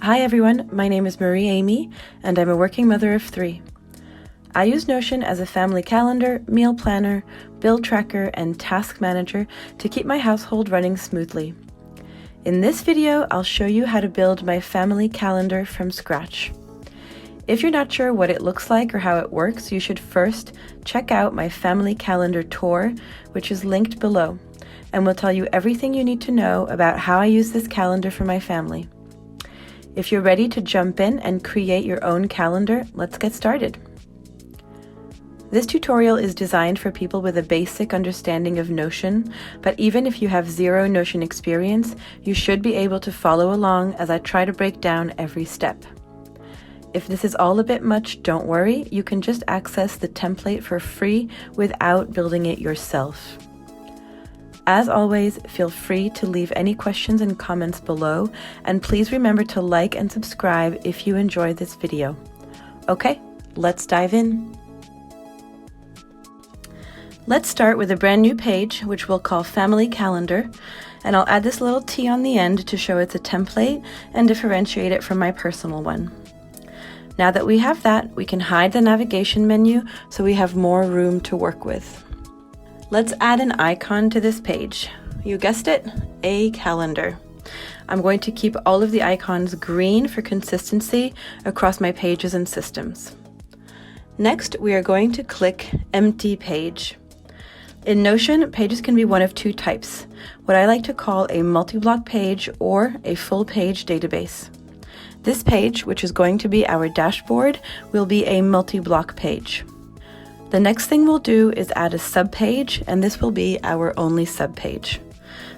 Hi everyone, my name is Marie Amy, and I'm a working mother of 3. I use Notion as a family calendar, meal planner, bill tracker, and task manager to keep my household running smoothly. In this video, I'll show you how to build my family calendar from scratch. If you're not sure what it looks like or how it works, you should first check out my family calendar tour, which is linked below, and will tell you everything you need to know about how I use this calendar for my family. If you're ready to jump in and create your own calendar, let's get started. This tutorial is designed for people with a basic understanding of Notion, but even if you have zero Notion experience, you should be able to follow along as I try to break down every step. If this is all a bit much, don't worry, you can just access the template for free without building it yourself. As always, feel free to leave any questions and comments below, and please remember to like and subscribe if you enjoyed this video. Okay, let's dive in. Let's start with a brand new page, which we'll call Family Calendar, and I'll add this little T on the end to show it's a template and differentiate it from my personal one. Now that we have that, we can hide the navigation menu so we have more room to work with. Let's add an icon to this page. You guessed it, a calendar. I'm going to keep all of the icons green for consistency across my pages and systems. Next, we are going to click Empty Page. In Notion, pages can be one of two types, what I like to call a multi-block page or a full-page database. This page, which is going to be our dashboard, will be a multi-block page. The next thing we'll do is add a subpage, and this will be our only subpage.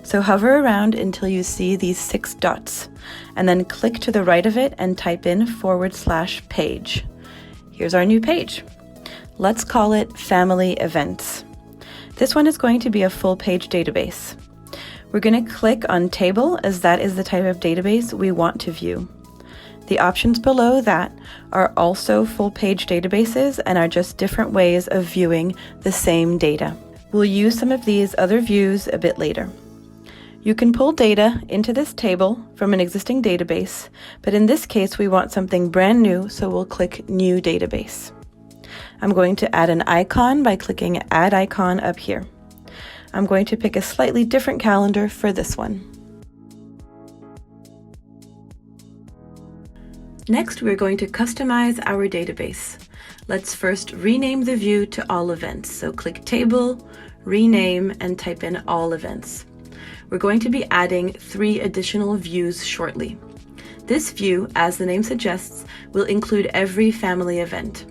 So hover around until you see these 6 dots, and then click to the right of it and type in /page. Here's our new page. Let's call it Family Events. This one is going to be a full-page database. We're going to click on Table, as that is the type of database we want to view. The options below that are also full-page databases and are just different ways of viewing the same data. We'll use some of these other views a bit later. You can pull data into this table from an existing database, but in this case we want something brand new, so we'll click New Database. I'm going to add an icon by clicking Add Icon up here. I'm going to pick a slightly different calendar for this one. Next, we're going to customize our database. Let's first rename the view to All Events. So click Table, Rename, and type in All Events. We're going to be adding 3 additional views shortly. This view, as the name suggests, will include every family event.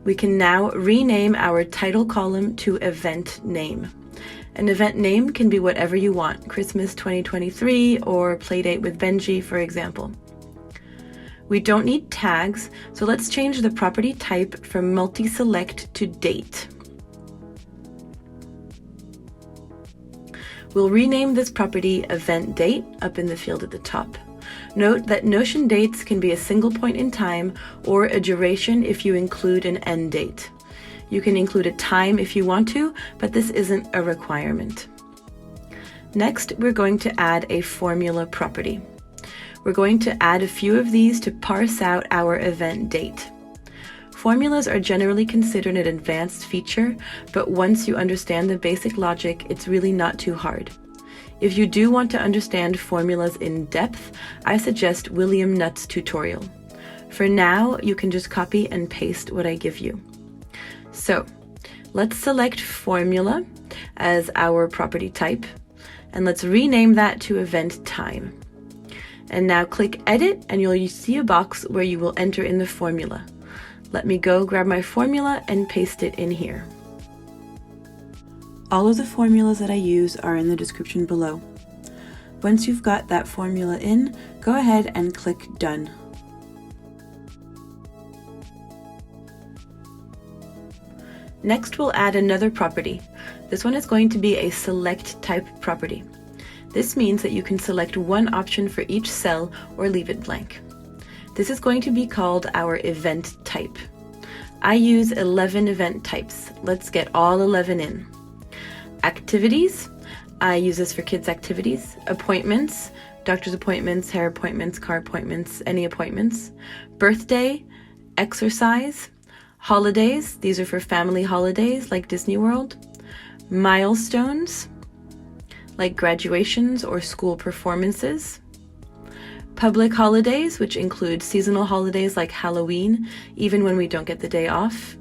We can now rename our title column to Event Name. An event name can be whatever you want, Christmas 2023 or Playdate with Benji, for example. We don't need tags, so let's change the property type from multi-select to date. We'll rename this property Event Date up in the field at the top. Note that Notion dates can be a single point in time or a duration if you include an end date. You can include a time if you want to, but this isn't a requirement. Next, we're going to add a formula property. We're going to add a few of these to parse out our event date. Formulas are generally considered an advanced feature, but once you understand the basic logic, it's really not too hard. If you do want to understand formulas in depth, I suggest William Nutt's tutorial. For now, you can just copy and paste what I give you. So, let's select Formula as our property type, and let's rename that to Event Time. And now click Edit, and you'll see a box where you will enter in the formula. Let me go grab my formula and paste it in here. All of the formulas that I use are in the description below. Once you've got that formula in, go ahead and click Done. Next, we'll add another property. This one is going to be a select type property. This means that you can select one option for each cell or leave it blank. This is going to be called our event type. I use 11 event types. Let's get all 11 in. Activities, I use this for kids' activities. Appointments, doctor's appointments, hair appointments, car appointments, any appointments. Birthday, exercise, holidays, these are for family holidays like Disney World. Milestones, like graduations or school performances. Public holidays, which include seasonal holidays like Halloween, even when we don't get the day off.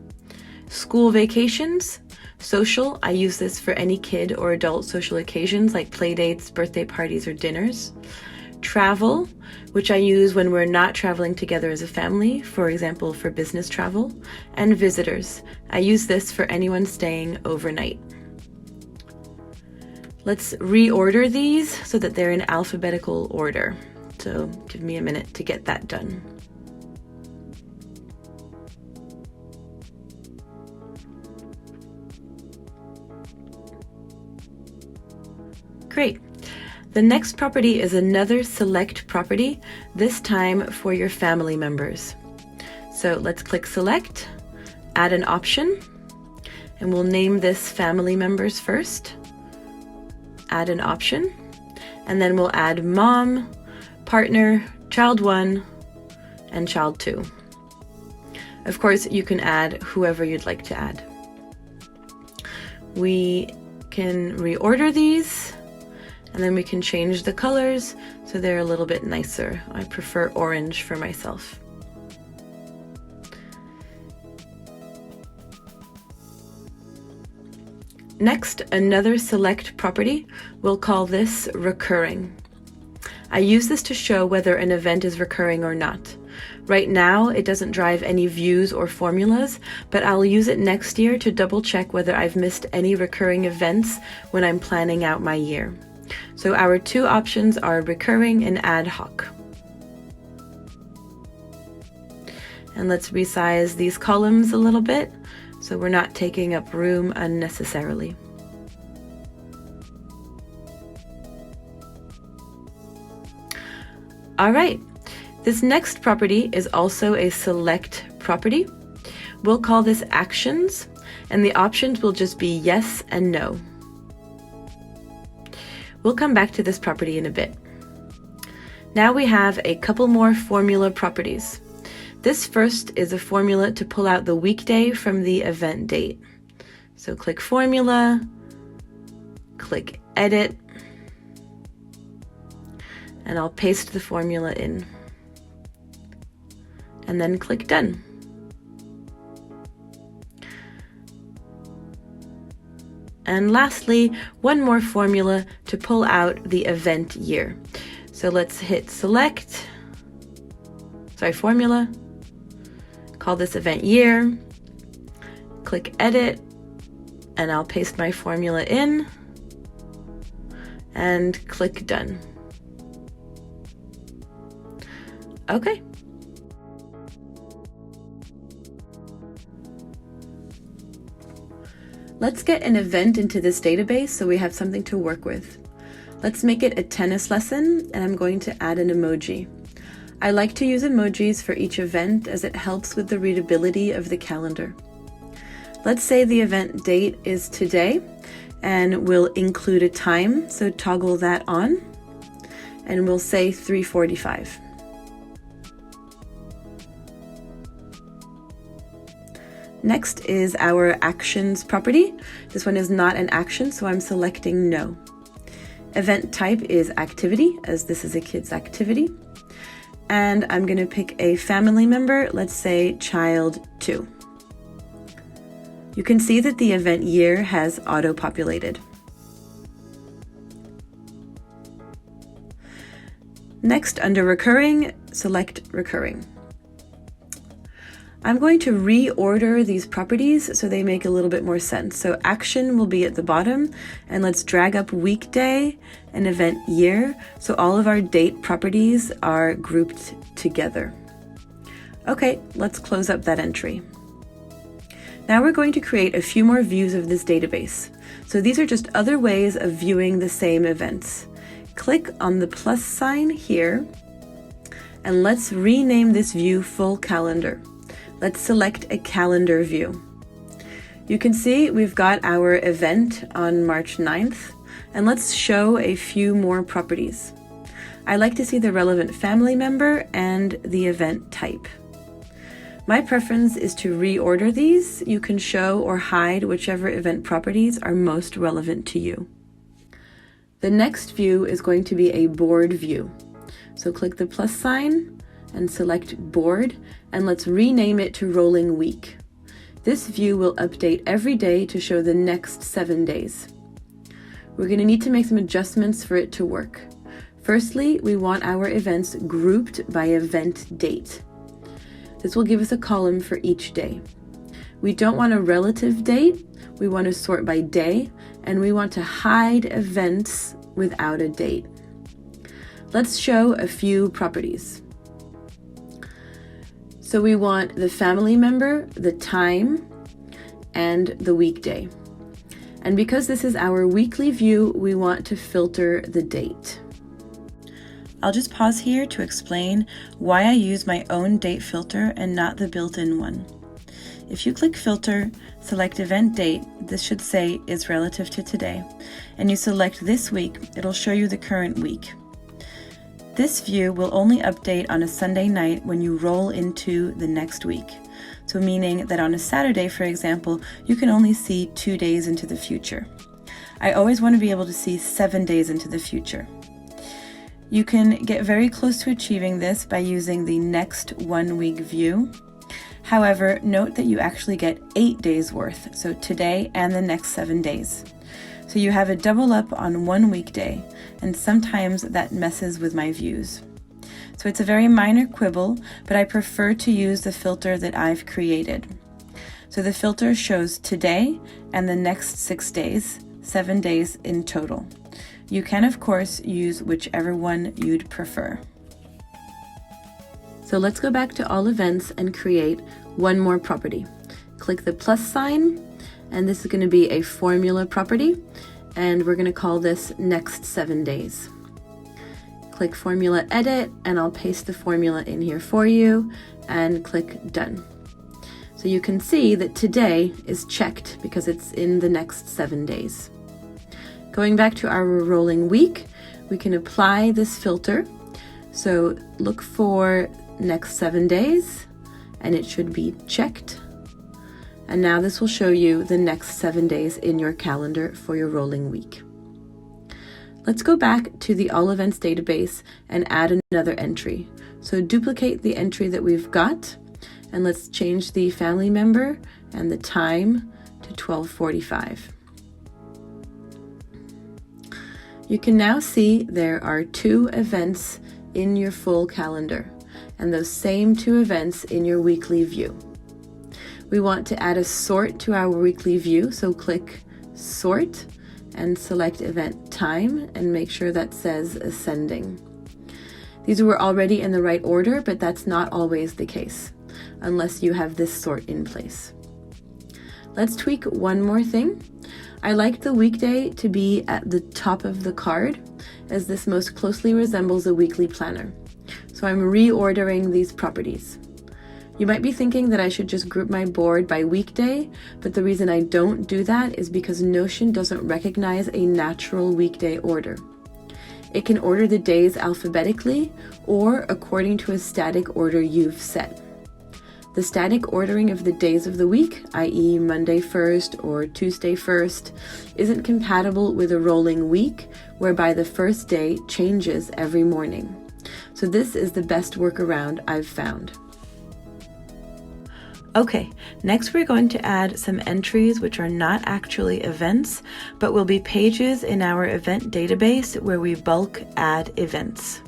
School vacations. Social, I use this for any kid or adult social occasions like play dates, birthday parties, or dinners. Travel, which I use when we're not traveling together as a family, for example, for business travel. And visitors, I use this for anyone staying overnight. Let's reorder these so that they're in alphabetical order. So give me a minute to get that done. Great. The next property is another select property, this time for your family members. So let's click select, add an option, and we'll name this family members first. Add an option, and then we'll add mom, partner, child 1, and child 2. Of course, you can add whoever you'd like to add. We can reorder these, and then we can change the colors so they're a little bit nicer. I prefer orange for myself. Next, another select property. We'll call this recurring. I use this to show whether an event is recurring or not. Right now, it doesn't drive any views or formulas, but I'll use it next year to double check whether I've missed any recurring events when I'm planning out my year. So our two options are recurring and ad hoc. And let's resize these columns a little bit so we're not taking up room unnecessarily. All right, this next property is also a select property. We'll call this actions, and the options will just be yes and no. We'll come back to this property in a bit. Now we have a couple more formula properties. This first is a formula to pull out the weekday from the event date. So click formula, click edit, and I'll paste the formula in. And then click done. And lastly, one more formula to pull out the event year. So let's hit formula, call this event year, click edit, and I'll paste my formula in, and click done. Okay. Let's get an event into this database so we have something to work with. Let's make it a tennis lesson, and I'm going to add an emoji. I like to use emojis for each event as it helps with the readability of the calendar. Let's say the event date is today, and we'll include a time, so toggle that on, and we'll say 3:45. Next is our actions property. This one is not an action, so I'm selecting no. Event type is activity, as this is a kid's activity. And I'm going to pick a family member, let's say child 2. You can see that the event year has auto-populated. Next, under recurring, select recurring. I'm going to reorder these properties so they make a little bit more sense. So action will be at the bottom, and let's drag up weekday and event year so all of our date properties are grouped together. Okay, let's close up that entry. Now we're going to create a few more views of this database. So these are just other ways of viewing the same events. Click on the plus sign here, and let's rename this view Full Calendar. Let's select a calendar view. You can see we've got our event on March 9th, and let's show a few more properties. I like to see the relevant family member and the event type. My preference is to reorder these. You can show or hide whichever event properties are most relevant to you. The next view is going to be a board view. So click the plus sign and select board, and let's rename it to rolling week. This view will update every day to show the next 7 days. We're going to need to make some adjustments for it to work. Firstly, we want our events grouped by event date. This will give us a column for each day. We don't want a relative date, we want to sort by day, and we want to hide events without a date. Let's show a few properties. So we want the family member, the time, and the weekday. And because this is our weekly view, we want to filter the date. I'll just pause here to explain why I use my own date filter and not the built-in one. If you click filter, select event date, this should say is relative to today, and you select this week, it'll show you the current week. This view will only update on a Sunday night when you roll into the next week. So meaning that on a Saturday, for example, you can only see 2 days into the future. I always want to be able to see 7 days into the future. You can get very close to achieving this by using the next 1 week view. However, note that you actually get 8 days worth, so today and the next 7 days. So you have a double up on 1 weekday, and sometimes that messes with my views. So it's a very minor quibble, but I prefer to use the filter that I've created. So the filter shows today and the next 6 days, 7 days in total. You can, of course, use whichever one you'd prefer. So let's go back to all events and create one more property. Click the plus sign, and this is going to be a formula property, and we're going to call this next 7 days. Click formula edit, and I'll paste the formula in here for you, and click done. So you can see that today is checked because it's in the next 7 days. Going back to our rolling week, we can apply this filter. So look for next 7 days, and it should be checked. And now this will show you the next 7 days in your calendar for your rolling week. Let's go back to the All Events database and add another entry. So duplicate the entry that we've got, and let's change the family member and the time to 12:45. You can now see there are 2 events in your full calendar, and those same 2 events in your weekly view. We want to add a sort to our weekly view, so click Sort and select Event Time and make sure that says Ascending. These were already in the right order, but that's not always the case, unless you have this sort in place. Let's tweak one more thing. I like the weekday to be at the top of the card, as this most closely resembles a weekly planner. So I'm reordering these properties. You might be thinking that I should just group my board by weekday, but the reason I don't do that is because Notion doesn't recognize a natural weekday order. It can order the days alphabetically or according to a static order you've set. The static ordering of the days of the week, i.e. Monday 1st or Tuesday 1st, isn't compatible with a rolling week whereby the first day changes every morning. So this is the best workaround I've found. Okay, next we're going to add some entries which are not actually events, but will be pages in our event database where we bulk add events.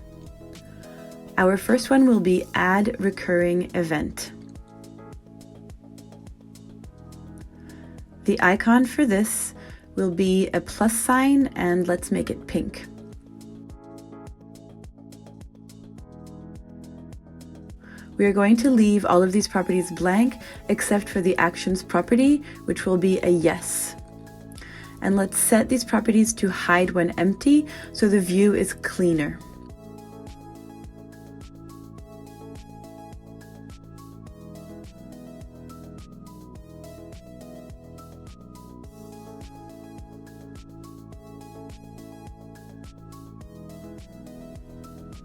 Our first one will be Add Recurring Event. The icon for this will be a plus sign, and let's make it pink. We are going to leave all of these properties blank except for the actions property, which will be a yes. And let's set these properties to hide when empty so the view is cleaner.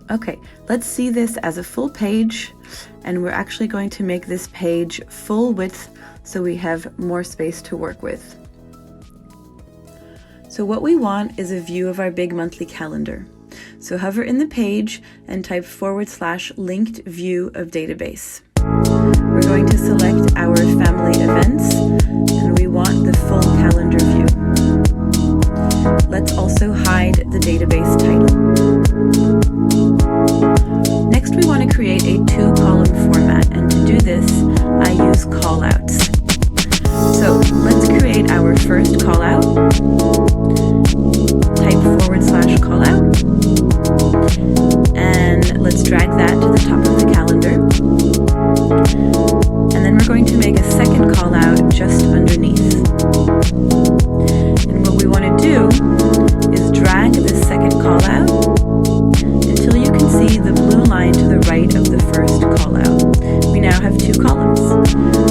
Okay, let's see this as a full page, and we're actually going to make this page full width so we have more space to work with. So what we want is a view of our big monthly calendar. So hover in the page and type / linked view of database. We're going to select our family events, and we want the full calendar view. Let's also hide the database title. Next, we want to create a 2-column format, and to do this, I use callouts. So let's create our first callout. Type / callout, and let's drag that to the top of the calendar. And then we're going to make a second callout just underneath. And what we want to do is drag this second callout until you can see the blue line to the right of the first callout. We now have 2 columns.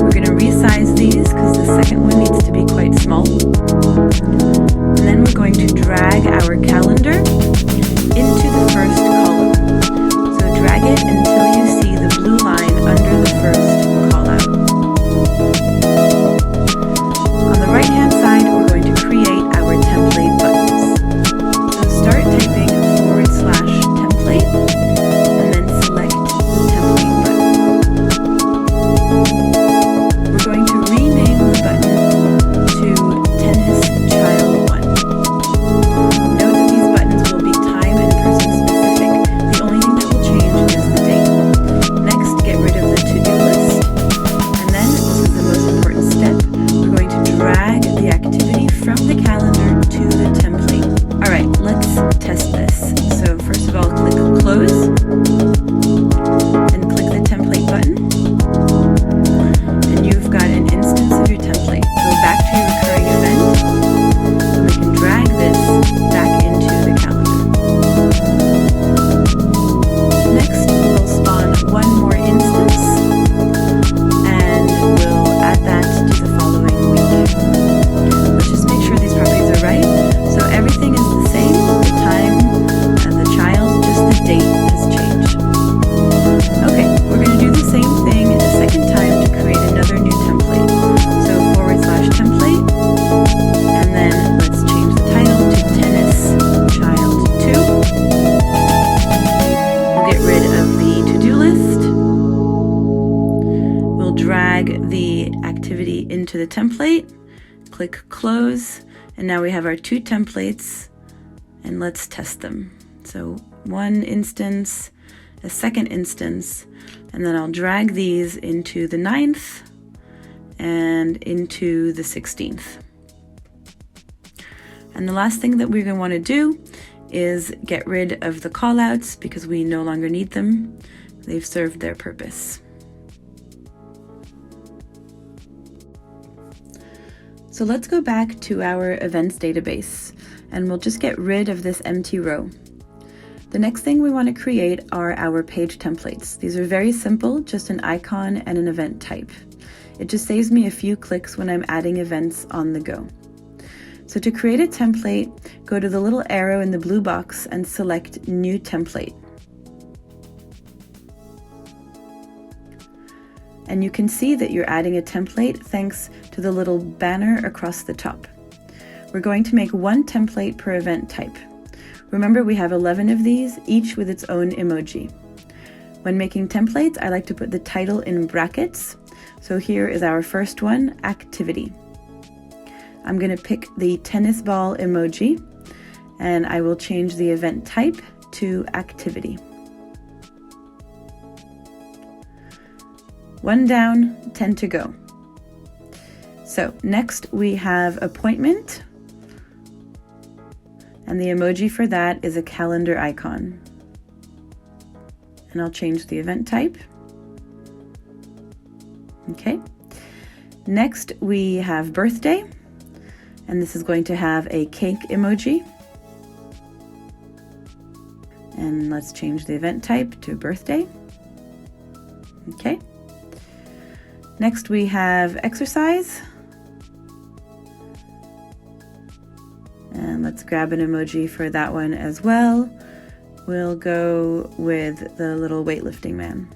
We're going to resize these because the second one needs to be quite small. And then we're going to drag our calendar into the first column. So drag it until you see the blue line under the first callout. On the right-hand side, we're going to create our template buttons. So start typing / template, and then select the template button. We're going to rename the button to Tennis Child 1. Note that these buttons will be time and person specific. The only thing that will change is the date. Next, get rid of the to-do list. And then, this is the most important step, we're going to drag the activity from the calendar to the template. All right, let's test this. So first of all, click close and click the template button. And you've got an instance of your template. Go back to your recurring event, and we can drag this back into the calendar. Next, we'll spawn one more instance, and we'll add that to the following week. Let's just make sure these properties are right. So everything is the same, the time and the child, just the date has changed. Okay, we're going to do the same thing a second time to create another new template. So / template, and then let's change the title to Tennis Child 2. We'll get rid of the to-do list. We'll drag the activity into the template, click close, and now we have our 2 templates, and let's test them. So one instance, a second instance, and then I'll drag these into the 9th and into the 16th. And the last thing that we're going to want to do is get rid of the callouts because we no longer need them. They've served their purpose. So let's go back to our events database, and we'll just get rid of this empty row. The next thing we want to create are our page templates. These are very simple, just an icon and an event type. It just saves me a few clicks when I'm adding events on the go. So to create a template, go to the little arrow in the blue box and select New Template. And you can see that you're adding a template thanks to the little banner across the top. We're going to make 1 template per event type. Remember, we have 11 of these, each with its own emoji. When making templates, I like to put the title in brackets. So here is our first one, Activity. I'm going to pick the tennis ball emoji, and I will change the event type to Activity. 1 down, 10 to go. So next we have Appointment, and the emoji for that is a calendar icon. And I'll change the event type. Okay. Next we have Birthday, and this is going to have a cake emoji. And let's change the event type to Birthday. Okay. Next we have Exercise. And let's grab an emoji for that one as well. we'll go with the little weightlifting man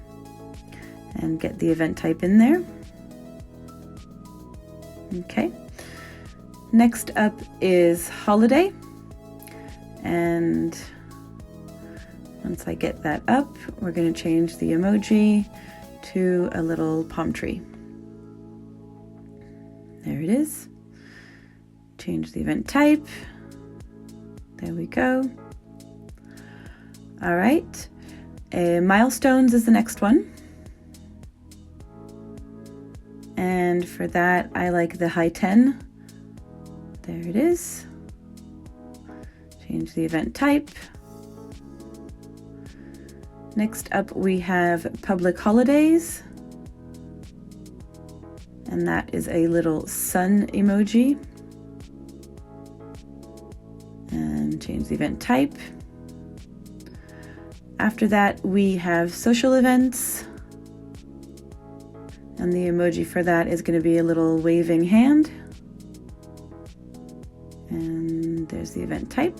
and get the event type in there. Okay. Next up is holiday. And once I get that up, we're going to change the emoji to a little palm tree. There it is. Change the event type. There we go. All right. Milestones is the next one. And for that, I like the high 10. There it is. Change the event type. Next up, we have public holidays. And that is a little sun emoji. And change the event type. After that, we have social events. And the emoji for that is going to be a little waving hand. And there's the event type.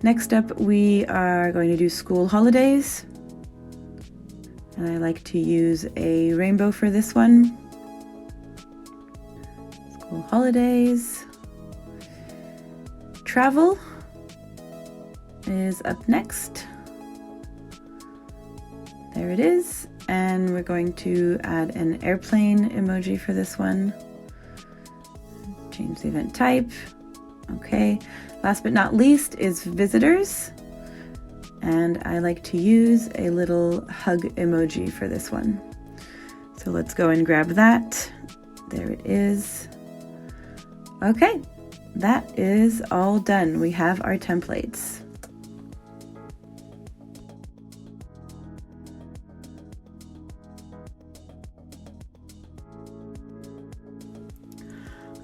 Next up, we are going to do school holidays. And I like to use a rainbow for this one. School holidays. Travel is up next. There it is. And we're going to add an airplane emoji for this one. Change the event type. Okay. Last but not least is visitors. And I like to use a little hug emoji for this one. So let's go and grab that. There it is. Okay, that is all done. We have our templates.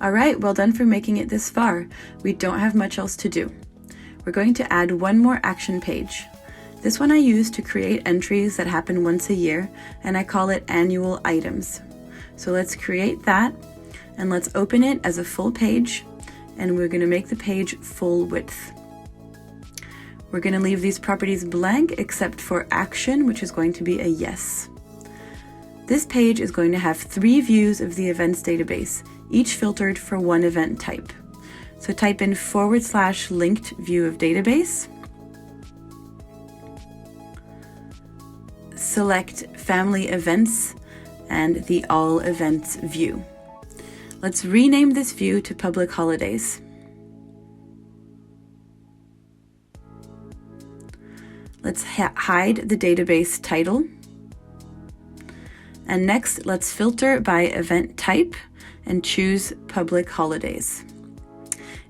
All right, well done for making it this far. We don't have much else to do. We're going to add one more action page. This one I use to create entries that happen once a year, and I call it annual items. So let's create that, and let's open it as a full page, and we're going to make the page full width. We're going to leave these properties blank except for action, which is going to be a yes. This page is going to have 3 views of the events database, each filtered for one event type. So type in / linked view of database. Select family events and the all events view. Let's rename this view to public holidays. Let's hide the database title. And next, let's filter by event type and choose public holidays.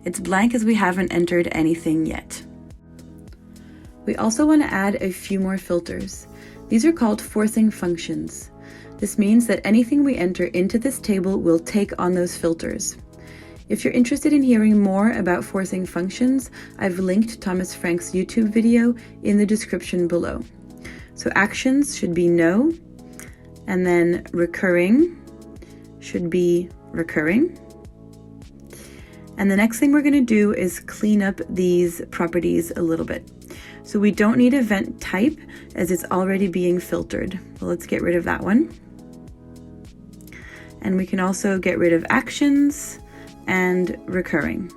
It's blank as we haven't entered anything yet. We also want to add a few more filters. These are called forcing functions. This means that anything we enter into this table will take on those filters. If you're interested in hearing more about forcing functions, I've linked Thomas Frank's YouTube video in the description below. So actions should be no, and then recurring should be recurring. And the next thing we're going to do is clean up these properties a little bit. So we don't need event type as it's already being filtered. Well, let's get rid of that one. And we can also get rid of actions and recurring.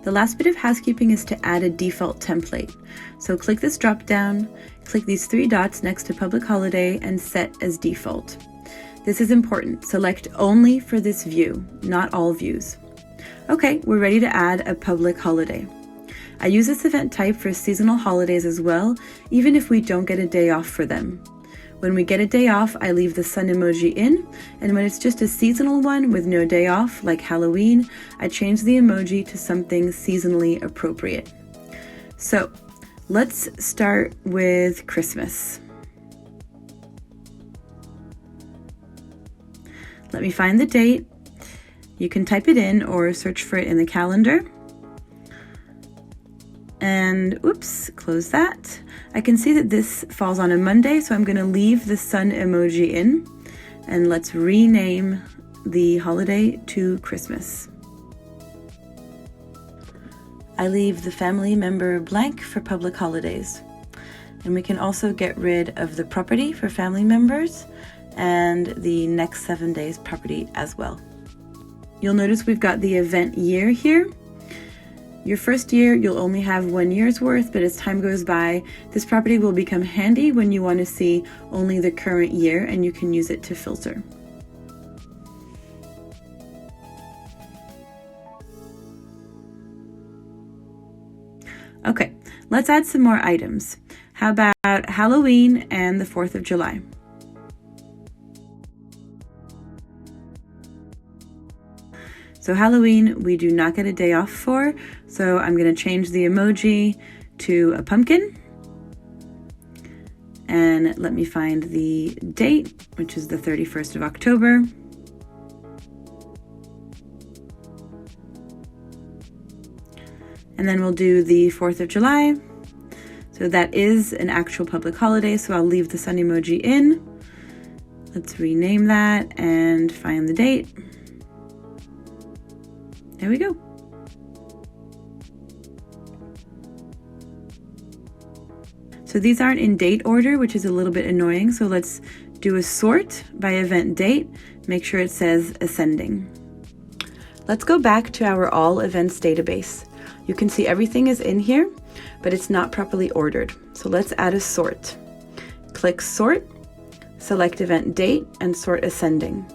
The last bit of housekeeping is to add a default template. So click this drop down, click these 3 dots next to public holiday and set as default. This is important. Select only for this view, not all views. Okay, we're ready to add a public holiday. I use this event type for seasonal holidays as well, even if we don't get a day off for them. When we get a day off, I leave the sun emoji in, and when it's just a seasonal one with no day off, like Halloween, I change the emoji to something seasonally appropriate. So, let's start with Christmas. Let me find the date. You can type it in or search for it in the calendar. And oops, close that. I can see that this falls on a Monday, so I'm going to leave the sun emoji in. And let's rename the holiday to Christmas. I leave the family member blank for public holidays. And we can also get rid of the property for family members and the next 7 days property as well. You'll notice we've got the event year here. Your first year, you'll only have 1 year's worth, but as time goes by, this property will become handy when you want to see only the current year, and you can use it to filter. Okay, let's add some more items. How about Halloween and the 4th of July? So Halloween, we do not get a day off for, so I'm going to change the emoji to a pumpkin. And let me find the date, which is the 31st of October. And then we'll do the 4th of July. So that is an actual public holiday, so I'll leave the sun emoji in. Let's rename that and find the date. There we go. So these aren't in date order, which is a little bit annoying. So let's do a sort by event date. Make sure it says ascending. Let's go back to our all events database. You can see everything is in here, but it's not properly ordered. So let's add a sort. Click sort, select event date, and sort ascending.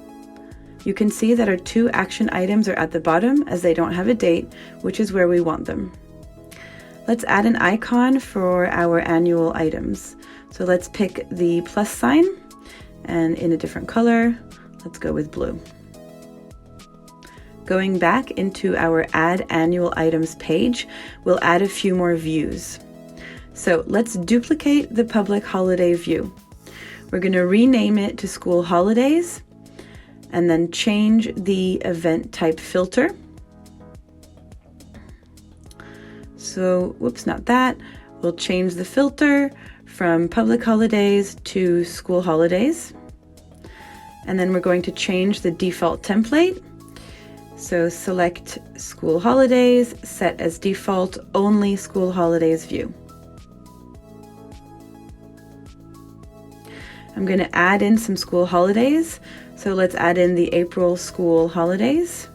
You can see that our 2 action items are at the bottom as they don't have a date, which is where we want them. Let's add an icon for our annual items. So let's pick the plus sign, and in a different color, let's go with blue. Going back into our Add Annual Items page, we'll add a few more views. So let's duplicate the public holiday view. We're going to rename it to School Holidays and then change the event type filter. So, whoops, not that. We'll change the filter from Public Holidays to School Holidays. And then we're going to change the default template. So select School Holidays, set as default only School Holidays view. I'm going to add in some school holidays. So let's add in the April school holidays.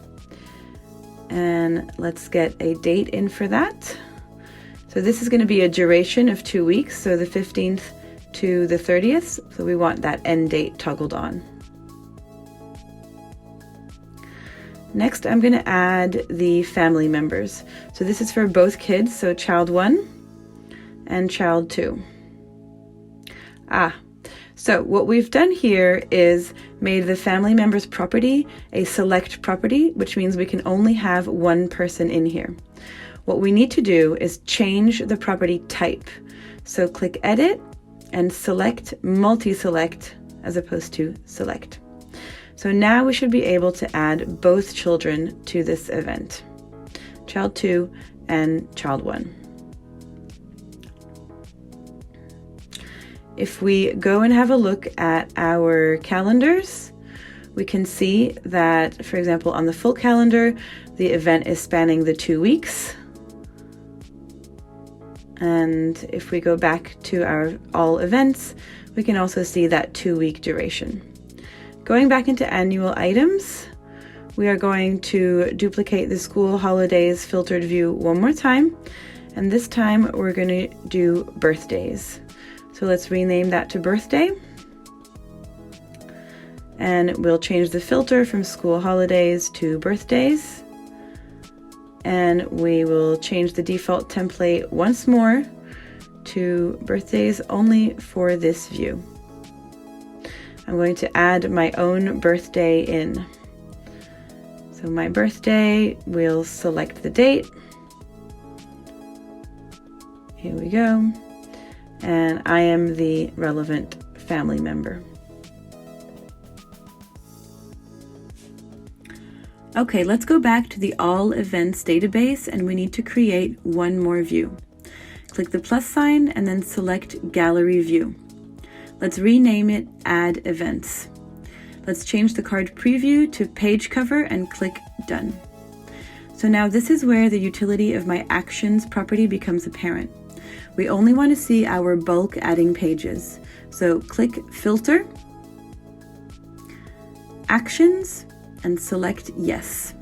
And let's get a date in for that. So this is going to be a duration of 2 weeks, so the 15th to the 30th. So we want that end date toggled on. Next, I'm going to add the family members. So this is for both kids, so child 1 and child 2. So what we've done here is made the family members property a select property, which means we can only have 1 person in here. What we need to do is change the property type. So click Edit and select Multi-Select as opposed to Select. So now we should be able to add both children to this event, child 2 and child 1. If we go and have a look at our calendars, we can see that, for example, on the full calendar, the event is spanning the 2 weeks. And if we go back to our all events, we can also see that 2-week duration. Going back into annual items, we are going to duplicate the school holidays filtered view one more time. And this time we're going to do birthdays. So let's rename that to birthday. And we'll change the filter from school holidays to birthdays. And we will change the default template once more to birthdays only for this view. I'm going to add my own birthday in. So my birthday, we'll select the date. Here we go. And I am the relevant family member. Okay, let's go back to the all events database and we need to create one more view. Click the plus sign and then select gallery view. Let's rename it Add Events. Let's change the card preview to page cover and click Done. So now this is where the utility of my actions property becomes apparent. We only want to see our bulk adding pages. So click Filter, Actions, and select Yes.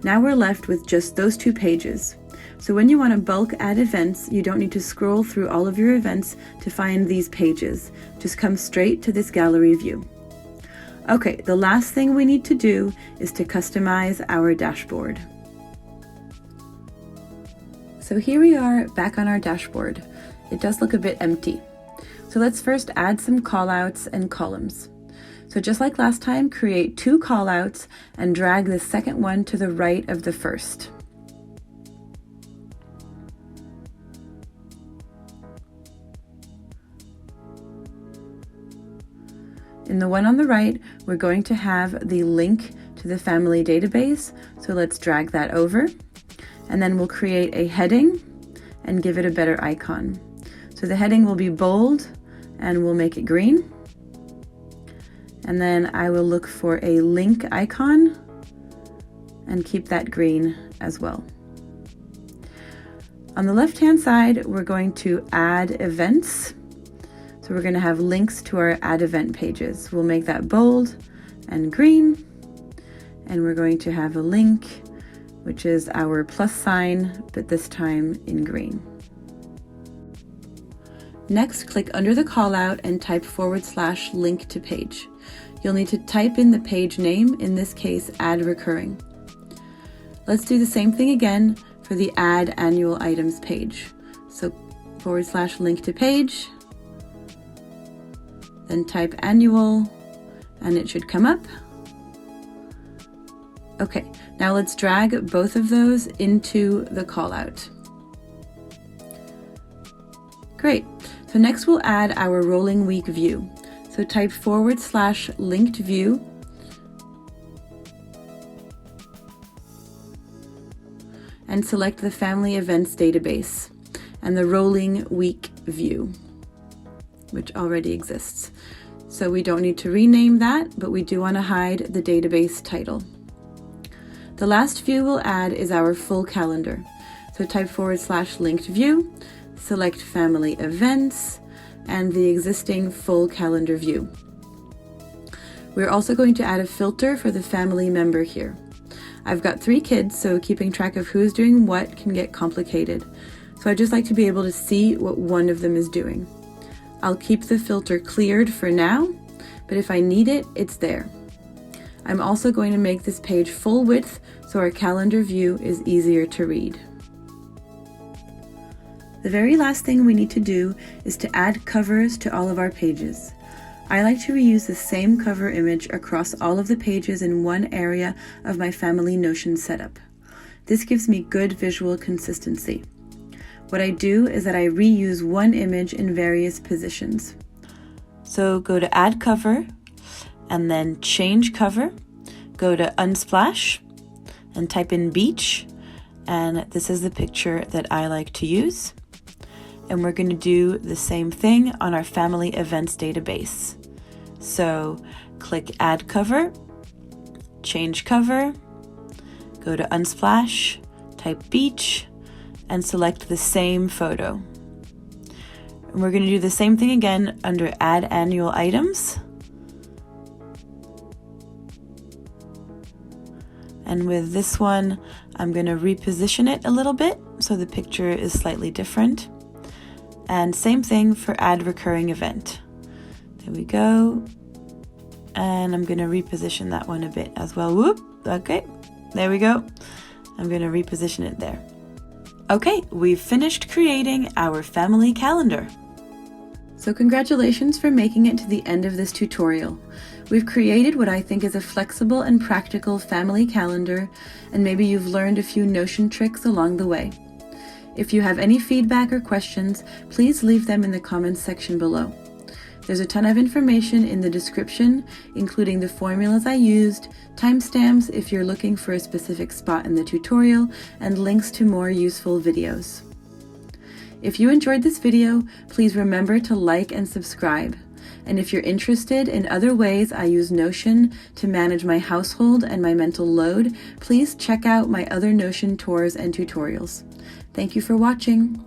Now we're left with just those 2 pages. So when you want to bulk add events, you don't need to scroll through all of your events to find these pages. Just come straight to this gallery view. Okay, the last thing we need to do is to customize our dashboard. So here we are back on our dashboard. It does look a bit empty. So let's first add some callouts and columns. So just like last time, create 2 callouts and drag the second one to the right of the first. In the one on the right, we're going to have the link to the family database. So let's drag that over. And then we'll create a heading and give it a better icon. So the heading will be bold and we'll make it green. And then I will look for a link icon and keep that green as well. On the left-hand side, we're going to add events. So we're going to have links to our add event pages. We'll make that bold and green. And we're going to have a link, which is our plus sign, but this time in green. Next, click under the callout and type / link to page. You'll need to type in the page name, in this case, add recurring. Let's do the same thing again for the add annual items page. So / link to page, then type annual, and it should come up. Okay, now let's drag both of those into the callout. Great, so next we'll add our rolling week view. So type / linked view, and select the family events database and the rolling week view, which already exists. So we don't need to rename that, but we do want to hide the database title. The last view we'll add is our full calendar. So type / linked view, select family events, and the existing full calendar view. We're also going to add a filter for the family member here. I've got 3 kids, so keeping track of who's doing what can get complicated. So I just like to be able to see what one of them is doing. I'll keep the filter cleared for now, but if I need it, it's there. I'm also going to make this page full width so our calendar view is easier to read. The very last thing we need to do is to add covers to all of our pages. I like to reuse the same cover image across all of the pages in one area of my family Notion setup. This gives me good visual consistency. What I do is that I reuse one image in various positions. So go to Add Cover, and then Change Cover. Go to Unsplash, and type in Beach, and this is the picture that I like to use. And we're going to do the same thing on our family events database. So click Add Cover, Change Cover, go to Unsplash, type Beach, and select the same photo. And we're going to do the same thing again under Add Annual Items. And with this one, I'm going to reposition it a little bit so the picture is slightly different. And same thing for Add Recurring Event. There we go. And I'm going to reposition that one a bit as well. Whoop, okay, there we go. I'm going to reposition it there. Okay, we've finished creating our family calendar. So congratulations for making it to the end of this tutorial. We've created what I think is a flexible and practical family calendar, and maybe you've learned a few Notion tricks along the way. If you have any feedback or questions, please leave them in the comments section below. There's a ton of information in the description, including the formulas I used, timestamps if you're looking for a specific spot in the tutorial, and links to more useful videos. If you enjoyed this video, please remember to like and subscribe. And if you're interested in other ways I use Notion to manage my household and my mental load, please check out my other Notion tours and tutorials. Thank you for watching.